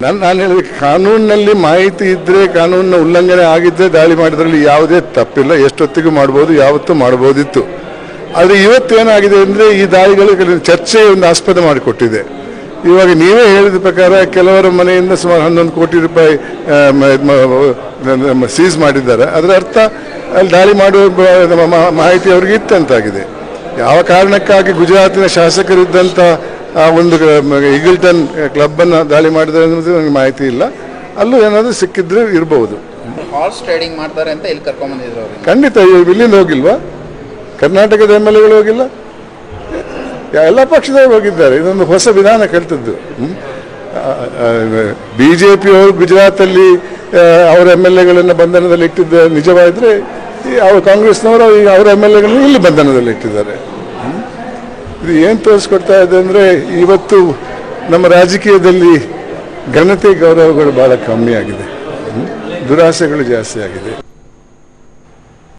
ನಾನು ಹೇಳಿದ ಕಾನೂನಿನಲ್ಲಿ ಮಾಹಿತಿ ಇದ್ದರೆ, ಕಾನೂನಿನ ಉಲ್ಲಂಘನೆ ಆಗಿದ್ದರೆ ದಾಳಿ ಮಾಡಿದ್ರಲ್ಲಿ ಯಾವುದೇ ತಪ್ಪಿಲ್ಲ, ಎಷ್ಟೊತ್ತಿಗೂ ಮಾಡ್ಬೋದು, ಯಾವತ್ತೂ ಮಾಡ್ಬೋದಿತ್ತು. ಆದರೆ ಇವತ್ತೇನಾಗಿದೆ ಅಂದರೆ ಈ ದಾಳಿಗಳು ಚರ್ಚೆ ಒಂದು ಆಸ್ಪದ ಮಾಡಿಕೊಟ್ಟಿದೆ. ಇವಾಗ ನೀವೇ ಹೇಳಿದ ಪ್ರಕಾರ ಕೆಲವರ ಮನೆಯಿಂದ ಸುಮಾರು 11 ಕೋಟಿ ರೂಪಾಯಿ ಸೀಸ್ ಮಾಡಿದ್ದಾರೆ. ಅದರ ಅರ್ಥ ಅಲ್ಲಿ ದಾಳಿ ಮಾಡುವ ಮಾಹಿತಿ ಅವ್ರಿಗೆ ಇತ್ತಂತಾಗಿದೆ. ಯಾವ ಕಾರಣಕ್ಕಾಗಿ ಗುಜರಾತಿನ ಶಾಸಕರಿದ್ದಂಥ ಒಂದು ಈಗಲ್ಟನ್ ಕ್ಲಬ್ಬನ್ನು ದಾಳಿ ಮಾಡಿದ್ದಾರೆ ಅನ್ನೋದು ನನಗೆ ಮಾಹಿತಿ ಇಲ್ಲ. ಅಲ್ಲೂ ಏನಾದರೂ ಸಿಕ್ಕಿದ್ರೆ ಇರಬಹುದು. ಹಾರ್ಸ್ ಟ್ರೇಡಿಂಗ್ ಮಾಡ್ತಾರೆ ಅಂತ ಇಲ್ಲಿ ಕರ್ಕೊಂಡ್ಬಂದಿದ್ರು. ಖಂಡಿತ. ಇಲ್ಲಿಂದ ಹೋಗಿಲ್ವಾ? ಕರ್ನಾಟಕದ MLAಗಳು ಹೋಗಿಲ್ಲ? ಎಲ್ಲ ಪಕ್ಷದವರು ಹೋಗಿದ್ದಾರೆ. ಇದೊಂದು ಹೊಸ ವಿಧಾನ ಕಲಿತದ್ದು. BJPಯವರು ಗುಜರಾತಲ್ಲಿ ಅವರ MLAಗಳನ್ನು ಬಂಧನದಲ್ಲಿ ಇಟ್ಟಿದ್ದ ನಿಜವಾದರೆ, ಅವ್ರ ಕಾಂಗ್ರೆಸ್ನವರು ಅವರ MLAಗಳನ್ನು ಇಲ್ಲಿ ಬಂಧನದಲ್ಲಿ ಇಟ್ಟಿದ್ದಾರೆ. ಇದು ಏನು ತೋರಿಸ್ಕೊಡ್ತಾ ಇದೆ ಅಂದರೆ, ಇವತ್ತು ನಮ್ಮ ರಾಜಕೀಯದಲ್ಲಿ ಘನತೆ ಗೌರವಗಳು ಭಾಳ ಕಮ್ಮಿ ಆಗಿದೆ, ದುರಾಸೆಗಳು ಜಾಸ್ತಿ ಆಗಿದೆ.